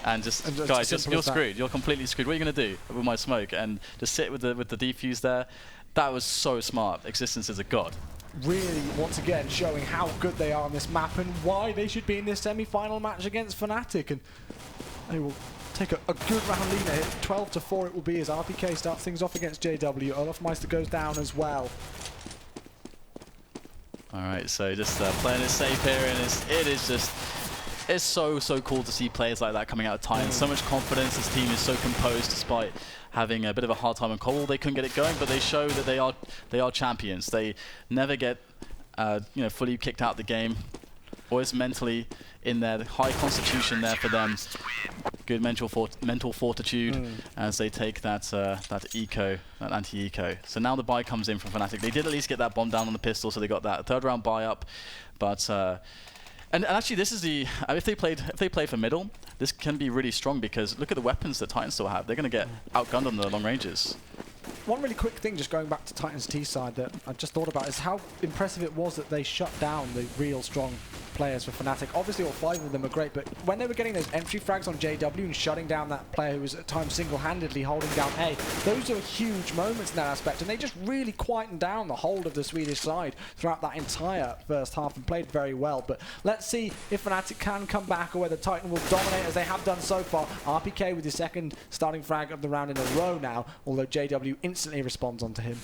And guys, you're screwed. You're completely screwed. What are you going to do with my smoke? And just sit with the defuse there. That was so smart. Existence is a god.
Really, once again, showing how good they are on this map and why they should be in this semi-final match against Fnatic. And they will take a good round lead here. 12-4 it will be as RPK starts things off against JW. Olaf Meister goes down as well.
All right, so just playing it safe here, and it's so cool to see players like that coming out of Titan. So much confidence. This team is so composed despite having a bit of a hard time on Cobble. They couldn't get it going, but they show that they are champions. They never get fully kicked out of the game. Always mentally in there, high constitution there for them. Good mental fortitude as they take that anti-eco. So now the buy comes in from Fnatic. They did at least get that bomb down on the pistol, so they got that third round buy up. But and actually, this is the if they play for middle, this can be really strong because look at the weapons that Titans still have. They're going to get outgunned on the long ranges.
One really quick thing, just going back to Titan's T side, that I just thought about is how impressive it was that they shut down the real strong players for Fnatic. Obviously, all 5 of them are great, but when they were getting those entry frags on JW and shutting down that player who was at times single-handedly holding down A, those are huge moments in that aspect, and they just really quietened down the hold of the Swedish side throughout that entire first half and played very well. But let's see if Fnatic can come back or whether Titan will dominate as they have done so far. RPK with his second starting frag of the round in a row now, although JW instantly responds onto him.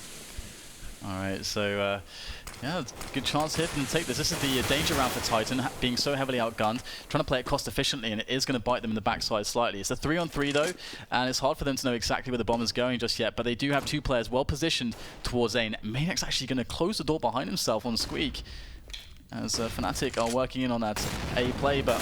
All right, so yeah, good chance here for them to take this. This is the danger round for Titan, being so heavily outgunned, trying to play it cost efficiently, and it is going to bite them in the backside slightly. It's a 3-on-3 though, and it's hard for them to know exactly where the bomb is going just yet, but they do have 2 players well positioned towards A, and Maniac's actually going to close the door behind himself on Squeak. As Fnatic are working in on that A play, but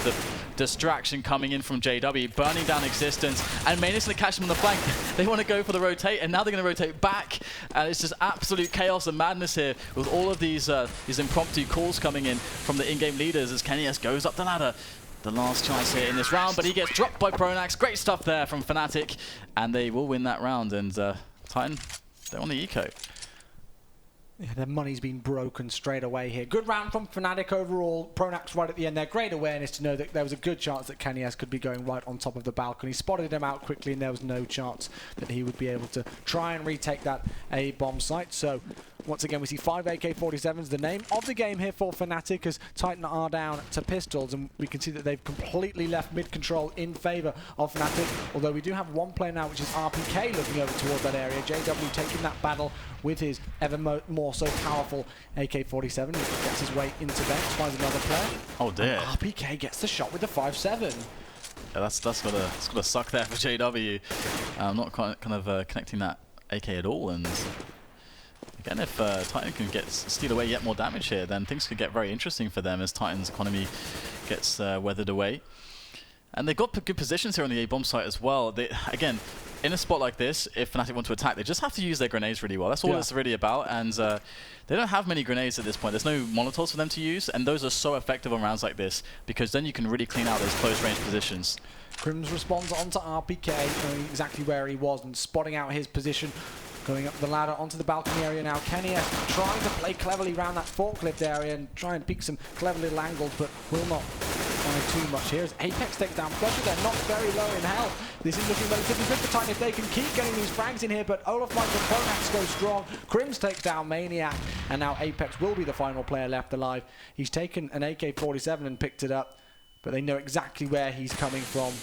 the distraction coming in from JW, burning down Existence, and Maniac's going to catch them on the flank. They want to go for the rotate, and now they're going to rotate back, and it's just absolute chaos and madness here with all of these impromptu calls coming in from the in-game leaders as Kenny S goes up the ladder. The last chance here in this round, but he gets dropped by Pronax. Great stuff there from Fnatic, and they will win that round, and Titan, they're on the eco.
Yeah, their money's been broken straight away here. Good round from Fnatic overall. Pronax right at the end there. Great awareness to know that there was a good chance that Kenny S could be going right on top of the balcony. Spotted him out quickly, and there was no chance that he would be able to try and retake that A bomb site. So once again, we see 5 AK-47s, the name of the game here for Fnatic, as Titan are down to pistols, and we can see that they've completely left mid-control in favour of Fnatic, although we do have one player now, which is RPK, looking over towards that area. JW taking that battle with his ever more more so powerful. AK-47 gets his way into Vex, finds another player.
Oh dear.
And RPK gets the shot with the 5-7.
Yeah, that's gotta suck there for JW. Not kind of connecting that AK at all, and again, if Titan can steal away yet more damage here, then things could get very interesting for them as Titan's economy gets weathered away. And they've got good positions here on the A-bomb site as well. Again, in a spot like this, if Fnatic want to attack, they just have to use their grenades really well. That's all it's really about. And they don't have many grenades at this point. There's no Molotovs for them to use, and those are so effective on rounds like this because then you can really clean out those close-range positions.
Crims responds onto RPK, knowing exactly where he was and spotting out his position. Going up the ladder onto the balcony area now. Kenny trying to play cleverly around that forklift area and try and pick some clever little angles, but will not find too much here. As Apex takes down Flusher, they're not very low in health. This is looking relatively good for Titan if they can keep getting these frags in here, but Olaf Mike and Pronax go strong. Crims takes down Maniac, and now Apex will be the final player left alive. He's taken an AK-47 and picked it up, but they know exactly where he's coming from.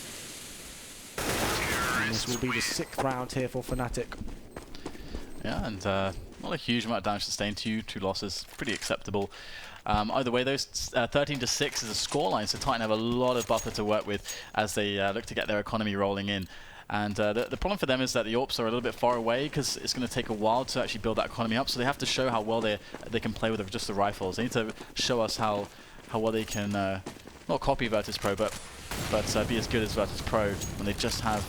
And this will be the 6th round here for Fnatic.
Yeah, and not a huge amount of damage sustained. Two losses, pretty acceptable. Either way, those 13-6 is a scoreline, so Titan have a lot of buffer to work with as they look to get their economy rolling in. And the problem for them is that the AWPs are a little bit far away because it's going to take a while to actually build that economy up. So they have to show how well they can play with just the rifles. They need to show us how well they can not copy Virtus Pro, but be as good as Virtus Pro when they just have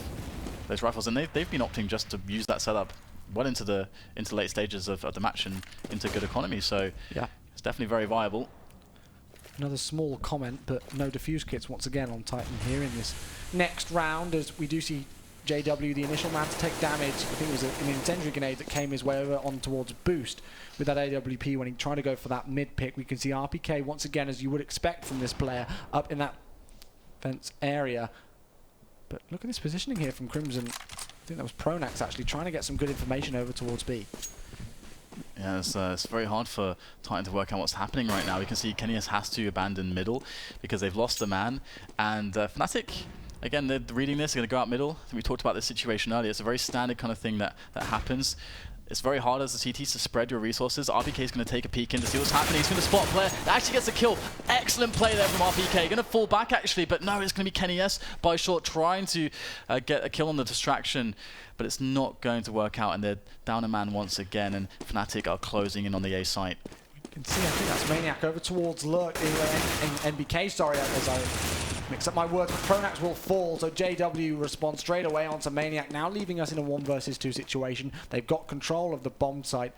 those rifles. And they've been opting just to use that setup well into late stages of the match and into good economy, so yeah, it's definitely very viable.
Another small comment, but no defuse kits once again on Titan here in this next round, as we do see JW, the initial man to take damage. I think it was an incendiary grenade that came his way over on towards Boost with that AWP when he tried to go for that mid pick. We can see RPK once again, as you would expect from this player, up in that fence area. But look at this positioning here from Crimson. I think that was Pronax actually trying to get some good information over towards B.
Yeah, it's very hard for Titan to work out what's happening right now. We can see Kenny has to abandon middle because they've lost the man. And Fnatic, again, they're reading this, they're going to go out middle. We talked about this situation earlier. It's a very standard kind of thing that happens. It's very hard as the CTs to spread your resources. RPK is going to take a peek in to see what's happening. He's going to spot a player that actually gets a kill. Excellent play there from RPK. Going to fall back actually, but no, it's going to be Kenny S by short trying to get a kill on the distraction, but it's not going to work out, and they're down a man once again, and Fnatic are closing in on the A site.
You can see, I think that's Maniac over towards Lurk, NBK, sorry, as I mix up my words. Pronax will fall, so JW responds straight away onto Maniac, now leaving us in a 1 versus 2 situation. They've got control of the bomb site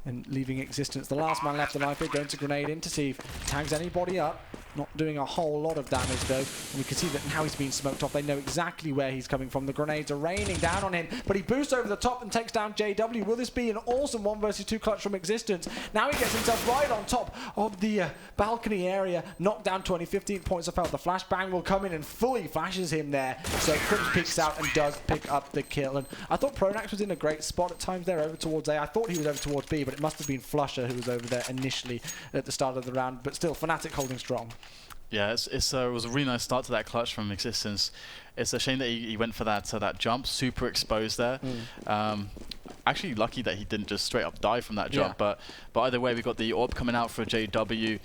and leaving existence. The last man left alive here, going to grenade in to see if he tags anybody up. Not doing a whole lot of damage though, and we can see that now he's being smoked off. They know exactly where he's coming from. The grenades are raining down on him, but he boosts over the top and takes down JW. Will this be an awesome 1 versus 2 clutch from existence? Now he gets himself right on top of the balcony area, knocked down 15 points of health. The flashbang will come in and fully flashes him there. So Crims peeks out and does pick up the kill. And I thought Pronax was in a great spot at times there over towards A. I thought he was over towards B, but it must have been Flusher who was over there initially at the start of the round. But still, Fnatic holding strong.
Yeah, it was a really nice start to that clutch from existence. It's a shame that he went for that jump, super exposed there. Actually lucky that he didn't just straight up die from that jump, but either way, we've got the AWP coming out for JW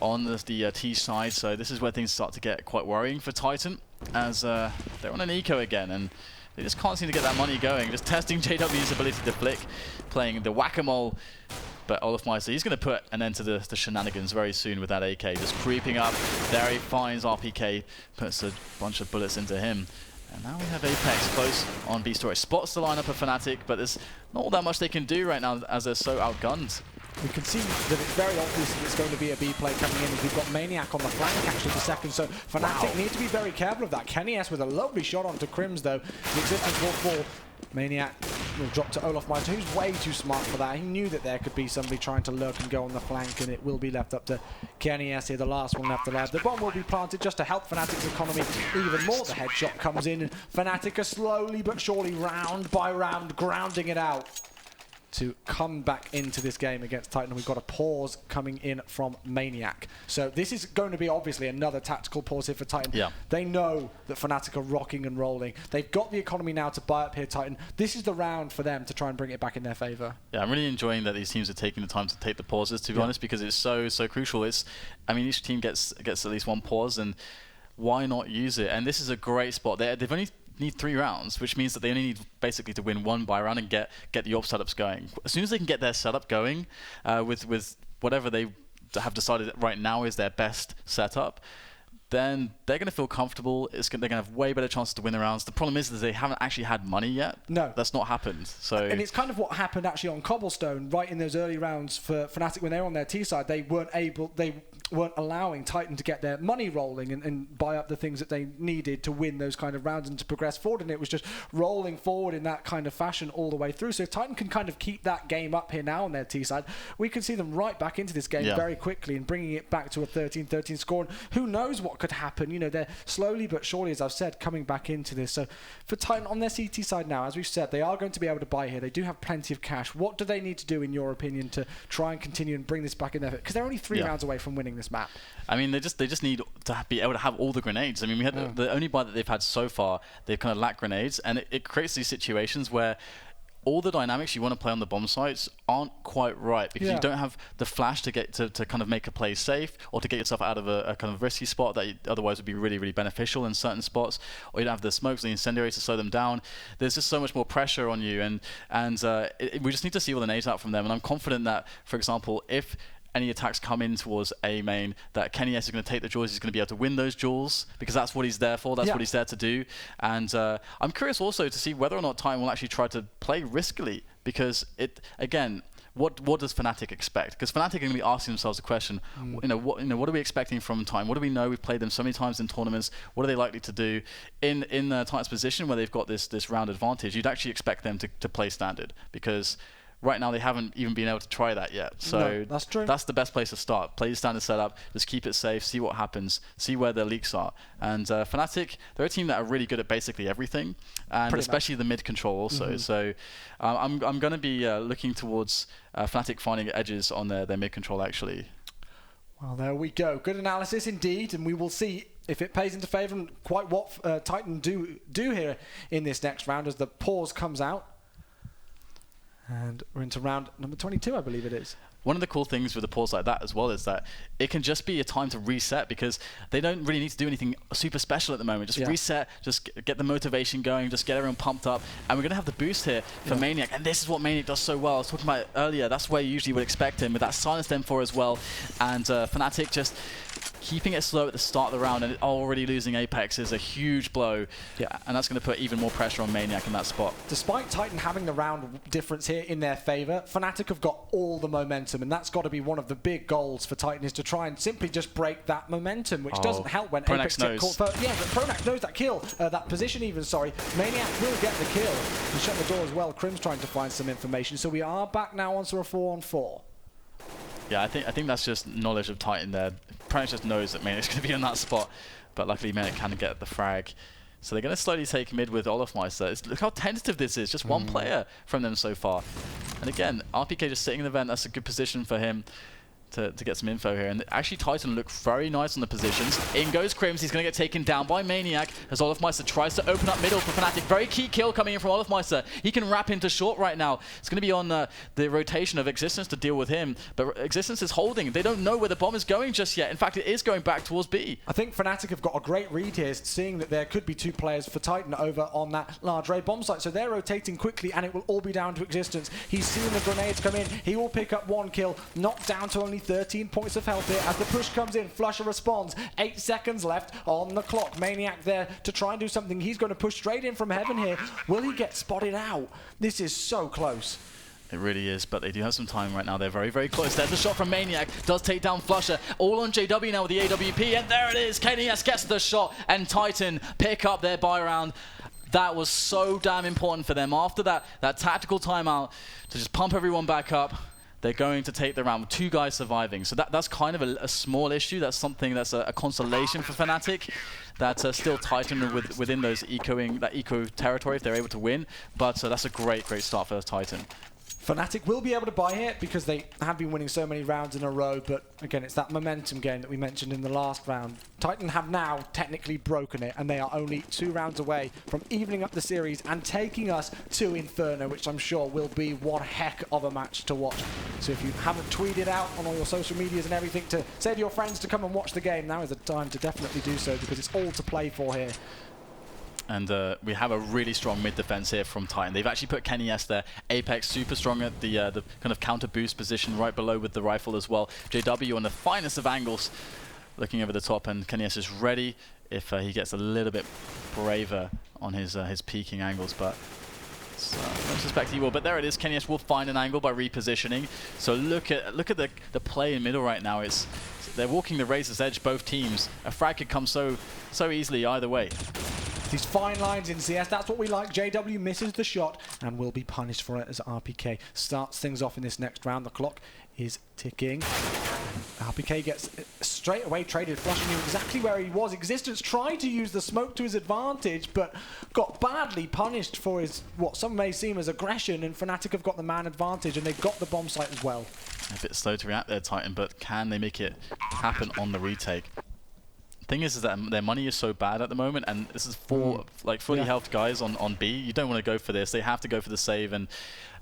on the T side, so this is where things start to get quite worrying for Titan, as they're on an eco again, and they just can't seem to get that money going. Just testing JW's ability to flick, playing the whack-a-mole. But Olaf Meister, he's going to put an end to the shenanigans very soon with that AK. Just creeping up. There he finds RPK, puts a bunch of bullets into him. And now we have Apex close on B Story. Spots the lineup of Fnatic, but there's not all that much they can do right now as they're so outgunned.
We can see that it's very obvious that it's going to be a B play coming in, as we've got Maniac on the flank actually for second, so Fnatic need to be very careful of that. Kenny S with a lovely shot onto Crims though. The existence will fall. Maniac will drop to Olaf Meister, who's way too smart for that. He knew that there could be somebody trying to lurk and go on the flank, and it will be left up to Kenny S here, the last one left alive. The bomb will be planted just to help Fnatic's economy even more. The headshot comes in, and Fnatic are slowly but surely, round by round, grounding it out. to come back into this game against Titan. We've got a pause coming in from Maniac. So this is going to be obviously another tactical pause here for Titan.
Yeah.
They know that Fnatic are rocking and rolling. They've got the economy now to buy up here, Titan. This is the round for them to try and bring it back in their favor.
Yeah, I'm really enjoying that these teams are taking the time to take the pauses, to be honest, because it's so crucial. I mean, each team gets at least one pause, and why not use it? And this is a great spot. They've only need 3 rounds, which means that they only need basically to win 1 buy round and get the AWP setups going. As soon as they can get their setup going with whatever they have decided right now is their best setup, then they're going to feel comfortable. They're going to have way better chances to win the rounds. The problem is that they haven't actually had money yet.
No.
That's not happened. So,
and it's kind of what happened actually on Cobblestone, right in those early rounds for Fnatic when they were on their T side. They weren't allowing Titan to get their money rolling and buy up the things that they needed to win those kind of rounds and to progress forward. And it was just rolling forward in that kind of fashion all the way through. So if Titan can kind of keep that game up here now on their T side, we could see them right back into this game very quickly and bringing it back to a 13-13 score. And who knows what could happen? You know, they're slowly but surely, as I've said, coming back into this. So for Titan on their CT side now, as we've said, they are going to be able to buy here. They do have plenty of cash. What do they need to do, in your opinion, to try and continue and bring this back in there? Because they're only 3 rounds away from winning this map.
I mean, they just need to be able to have all the grenades. I mean, we had the only buy that they've had so far, they've kind of lacked grenades, and it creates these situations where all the dynamics you want to play on the bomb sites aren't quite right, because you don't have the flash to get to kind of make a play safe, or to get yourself out of a kind of risky spot that otherwise would be really, really beneficial in certain spots, or you don't have the smokes, the incendiaries to slow them down. There's just so much more pressure on you, and we just need to see all the nades out from them. And I'm confident that, for example, if any attacks come in towards A main, that Kenny S is going to take the duels. He's going to be able to win those duels, because that's what he's there for. That's what he's there to do. And I'm curious also to see whether or not Titan will actually try to play riskily, because what does Fnatic expect? Because Fnatic are going to be asking themselves the question, what are we expecting from Titan? What do we know? We've played them so many times in tournaments. What are they likely to do in Titan's position where they've got this round advantage? You'd actually expect them to play standard, because right now they haven't even been able to try that yet. So
that's true.
That's the best place to start. Play the standard setup, just keep it safe, see what happens, see where their leaks are. And Fnatic, they're a team that are really good at basically everything, and especially the mid control also. So I'm going to be looking towards Fnatic finding edges on their mid control actually.
Well, there we go. Good analysis indeed, and we will see if it pays into favour and quite what Titan do here in this next round as the pause comes out. And we're into round number 22, I believe it is.
One of the cool things with a pause like that as well is that it can just be a time to reset, because they don't really need to do anything super special at the moment. Just reset, just get the motivation going, just get everyone pumped up. And we're going to have the boost here for Maniac. And this is what Maniac does so well. I was talking about it earlier. That's where you usually would expect him, with that silenced M4 as well. And Fnatic just keeping it slow at the start of the round, and already losing Apex is a huge blow. And that's going to put even more pressure on Maniac in that spot.
Despite Titan having the round difference here in their favor, Fnatic have got all the momentum, and that's got to be one of the big goals for Titan, is to try and simply just break that momentum, which doesn't help when Apex get caught first. Yeah, but Pronax knows that kill, that position even, sorry. Maniac will get the kill and shut the door as well. Crim's trying to find some information, so we are back now onto a 4-on-4.
Yeah, I think that's just knowledge of Titan there. Pronax just knows that Manic's going to be in that spot, but luckily Manic can get the frag. So they're going to slowly take mid with Olofmeister. Look how tentative this is, just one player from them so far. And again, RPK just sitting in the vent, that's a good position for him to get some info here. And actually Titan look very nice on the positions. In goes Crims, he's going to get taken down by Maniac as Olofmeister tries to open up middle for Fnatic. Very key kill coming in from Olofmeister. He can wrap into short right now. It's going to be on the rotation of Existence to deal with him, but Existence is holding. They don't know where the bomb is going just yet. In fact, it is going back towards B.
I think Fnatic have got a great read here, seeing that there could be 2 players for Titan over on that large ray bomb site. So they're rotating quickly, and it will all be down to Existence. He's seen the grenades come in. He will pick up 1 kill, knocked down to only 13 points of health here as the push comes in. Flusher responds. 8 seconds left on the clock. Maniac there to try and do something. He's going to push straight in from heaven here. Will he get spotted out? This is so close.
It really is, but they do have some time right now. They're very, very close. There's a shot from Maniac. Does take down Flusher. All on JW now with the AWP, and there it is. KNS gets the shot, and Titan pick up their buy round. That was so damn important for them. After that tactical timeout, to just pump everyone back up, they're going to take the round with 2 guys surviving. So that's kind of a small issue. That's something that's a consolation for Fnatic. That's still Titan within that eco territory if they're able to win. But that's a great start for Titan.
Fnatic will be able to buy it because they have been winning so many rounds in a row, but again, it's that momentum game that we mentioned in the last round. Titan have now technically broken it, and they are only 2 rounds away from evening up the series and taking us to Inferno, which I'm sure will be one heck of a match to watch. So if you haven't tweeted out on all your social medias and everything to say to your friends to come and watch the game, now is the time to definitely do so, because it's all to play for here.
And we have a really strong mid defense here from Titan. They've actually put Kenny S there. Apex super strong at the kind of counter boost position right below with the rifle as well. JW on the finest of angles looking over the top, and Kenny S is ready if he gets a little bit braver on his peaking angles, but I don't suspect he will. But there it is. Kenny S will find an angle by repositioning. So look at the play in middle right now. They're walking the razor's edge, both teams. A frag could come so easily either way.
These fine lines in CS, that's what we like. JW misses the shot and will be punished for it as RPK starts things off in this next round. The clock is ticking. RPK gets straight away traded. Flush knew exactly where he was. Existence tried to use the smoke to his advantage, but got badly punished for his, what some may seem as aggression, and Fnatic have got the man advantage, and they've got the bomb site as well.
A bit slow to react there, Titan, but can they make it happen on the retake? Thing is that their money is so bad at the moment, and this is 4 like fully health guys on B. You don't want to go for this. They have to go for the save, and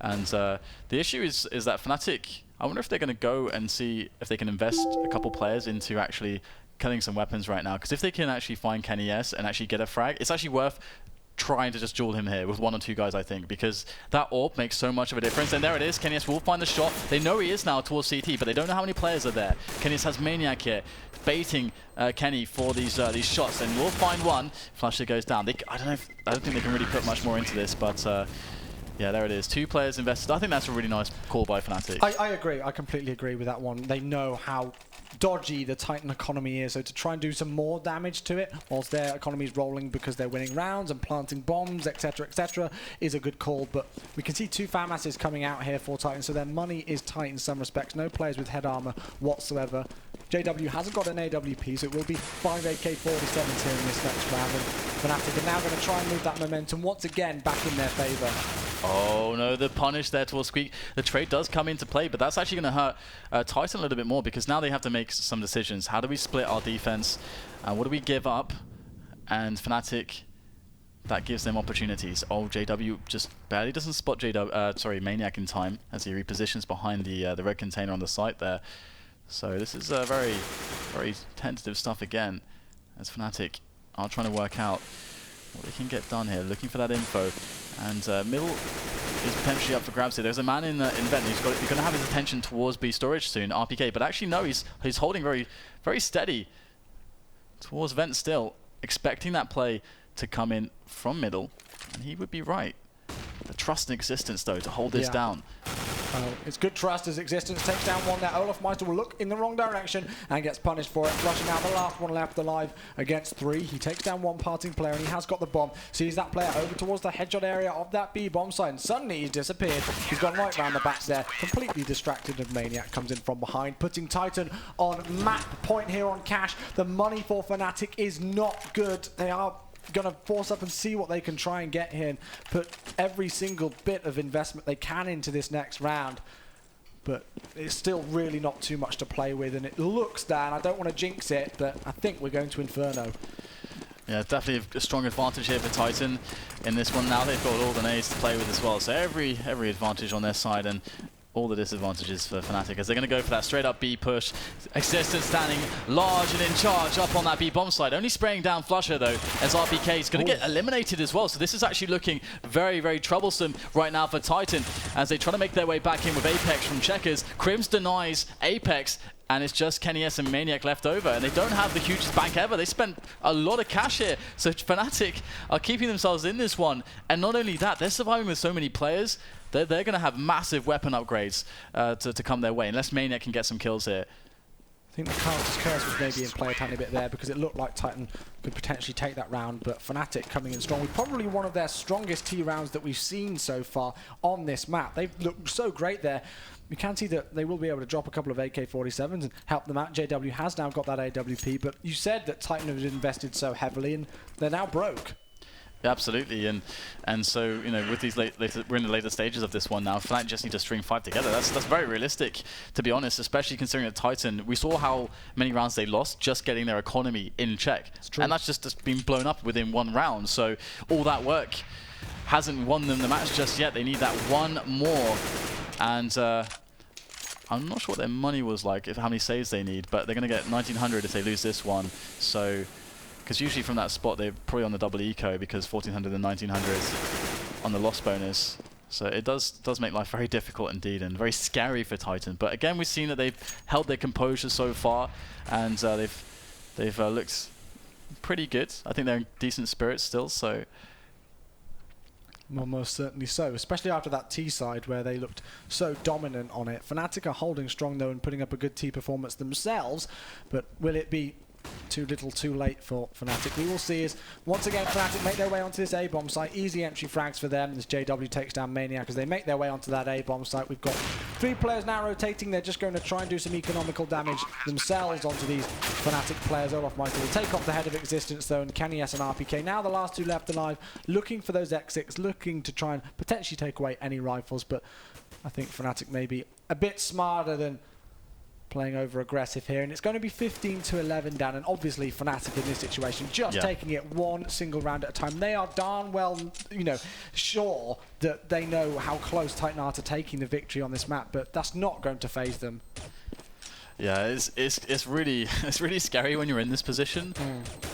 the issue is that Fnatic, I wonder if they're going to go and see if they can invest a couple players into actually killing some weapons right now, because if they can actually find Kenny S and actually get a frag, it's actually worth trying to just duel him here with 1 or 2 guys, I think, because that AWP makes so much of a difference. And there it is. Kenny S will find the shot. They know he is now towards CT, but they don't know how many players are there. Kenny S has Maniac here, baiting Kenny for these shots, and will find one. Flusher goes down. I don't think they can really put much more into this, but yeah, there it is. 2 players invested. I think that's a really nice call by Fnatic.
I agree. I completely agree with that one. They know how dodgy the Titan economy is, so to try and do some more damage to it whilst their economy is rolling because they're winning rounds and planting bombs, etc., is a good call. But we can see 2 fan masses coming out here for Titan, so their money is tight in some respects. No players with head armor whatsoever. JW hasn't got an AWP, so it will be 5 AK-47s here in this next round, and Fnatic are now going to try and move that momentum once again back in their favour.
Oh no, the punish there towards Squeak. The trade does come into play, but that's actually going to hurt Titan a little bit more, because now they have to make some decisions. How do we split our defense? What do we give up? And Fnatic, that gives them opportunities. Oh, JW just barely doesn't spot Maniac in time as he repositions behind the red container on the site there. So this is very, very tentative stuff again, as Fnatic are trying to work out what they can get done here, looking for that info. And middle is potentially up for grabs here. There's a man in vent. He's going to have his attention towards B storage soon, RPK. But actually, no, he's holding very, very steady towards vent still, expecting that play to come in from middle, and he would be right. The trust in Existence, though, to hold this down.
It's good trust as Existence takes down one there. Olaf Meister will look in the wrong direction and gets punished for it. Flushing out the last one left alive against 3. He takes down one parting player, and he has got the bomb. Sees that player over towards the headshot area of that B bomb site, and suddenly he's disappeared. He's gone right round the back there, completely distracted, and Maniac comes in from behind, putting Titan on map point here on cash. The money for Fnatic is not good. They are going to force up and see what they can try and get here and put every single bit of investment they can into this next round. But it's still really not too much to play with, and it looks, Dan, I don't want to jinx it, but I think we're going to Inferno.
Yeah, definitely a strong advantage here for Titan in this one. Now they've got all the nades to play with as well, so every advantage on their side, and all the disadvantages for Fnatic as they're going to go for that straight up B push. Existence standing large and in charge up on that B bomb side, only spraying down Flusher though, as RPK is going to get eliminated as well. So this is actually looking very, very troublesome right now for Titan as they try to make their way back in with Apex from Checkers. Crims denies Apex, and it's just Kenny S and Maniac left over, and they don't have the hugest bank ever. They spent a lot of cash here, so Fnatic are keeping themselves in this one. And not only that, they're surviving with so many players. They're going to have massive weapon upgrades to come their way, unless Maniac can get some kills here.
I think the Carter's Curse was maybe in play a tiny bit there, because it looked like Titan could potentially take that round, but Fnatic coming in strong with probably one of their strongest T rounds that we've seen so far on this map. They've looked so great there. We can see that they will be able to drop a couple of AK-47s and help them out. JW has now got that AWP, but you said that Titan has invested so heavily and they're now broke.
Absolutely, and so with these we're in the later stages of this one now. Fnatic just need to string 5 together. That's very realistic, to be honest. Especially considering that Titan, we saw how many rounds they lost just getting their economy in check, and that's just been blown up within 1 round. So all that work hasn't won them the match just yet. They need that one more, and I'm not sure what their money was like, how many saves they need, but they're going to get 1900 if they lose this one. So. Because usually from that spot they're probably on the double eco because 1400 and 1900 on the loss bonus. So it does make life very difficult indeed and very scary for Titan. But again, we've seen that they've held their composure so far, and they've looked pretty good. I think they're in decent spirits still. So.
Well, most certainly so, especially after that T side where they looked so dominant on it. Fnatic are holding strong though and putting up a good T performance themselves, but will it be too little too late for Fnatic? We will see as once again Fnatic make their way onto this A-bomb site. Easy entry frags for them as JW takes down Maniac as they make their way onto that A-bomb site. We've got 3 players now rotating. They're just going to try and do some economical damage themselves onto these Fnatic players. Olofmeister will take off the head of existence though, and Kenny's and RPK now the last 2 left alive, looking for those exits, looking to try and potentially take away any rifles. But I think Fnatic may be a bit smarter than playing over aggressive here, and it's going to be 15-11 down, and obviously Fnatic in this situation just taking it 1 single round at a time. They are darn well, sure that they know how close Titan are to taking the victory on this map, but that's not going to phase them.
Yeah, it's really scary when you're in this position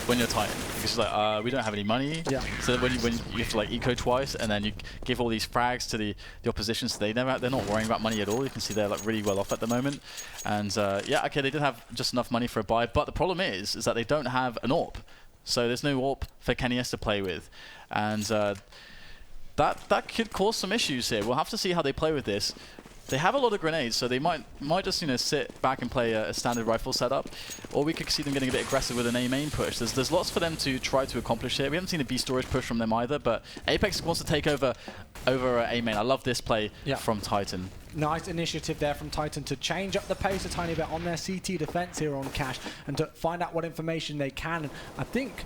when you're Titan, because it's like we don't have any money. Yeah. So when you have to like eco twice and then you give all these frags to the opposition, so they're not worrying about money at all. You can see they're like really well off at the moment, and yeah, okay, they did have just enough money for a buy, but the problem is that they don't have an AWP, so there's no AWP for Kenny to play with, and that could cause some issues here. We'll have to see how they play with this. They have a lot of grenades, so they might just sit back and play a standard rifle setup, or we could see them getting a bit aggressive with an A main push. There's lots for them to try to accomplish here. We haven't seen a B storage push from them either, but Apex wants to take over A main. I love this play from Titan.
Nice initiative there from Titan to change up the pace a tiny bit on their CT defense here on Cash and to find out what information they can. And I think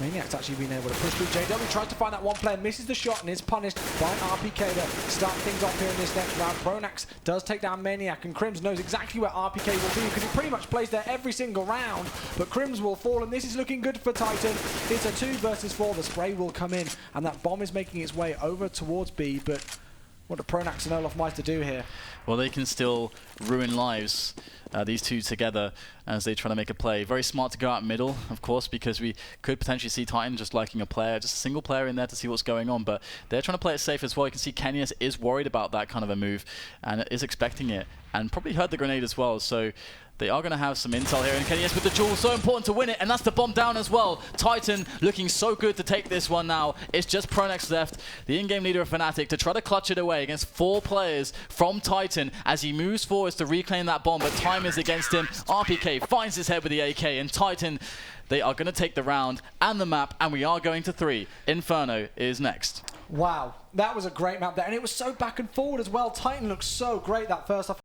Maniac's actually been able to push through. JW tries to find that one player, misses the shot, and is punished by RPK to start things off here in this next round. Pronax does take down Maniac, and Crims knows exactly where RPK will be because he pretty much plays there every single round. But Crims will fall, and this is looking good for Titan. It's a 2 versus 4. The spray will come in, and that bomb is making its way over towards B. But what do Pronax and Olofmeister do here?
Well, they can still ruin lives, these two together, as they try to make a play. Very smart to go out middle, of course, because we could potentially see Titan just liking a player, just a single player in there to see what's going on, but they're trying to play it safe as well. You can see Kenyas is worried about that kind of a move and is expecting it, and probably heard the grenade as well, so they are going to have some intel here, and Kenyas with the jewel, so important to win it, and that's the bomb down as well. Titan looking so good to take this one now. It's just Pronax left, the in-game leader of Fnatic, to try to clutch it away against 4 players from Titan as he moves forwards to reclaim that bomb, but time is against him. RPK finds his head with the AK, and Titan, they are going to take the round and the map, and we are going to 3. Inferno is next.
Wow, that was a great map there, and it was so back and forward as well. Titan looked so great that first half.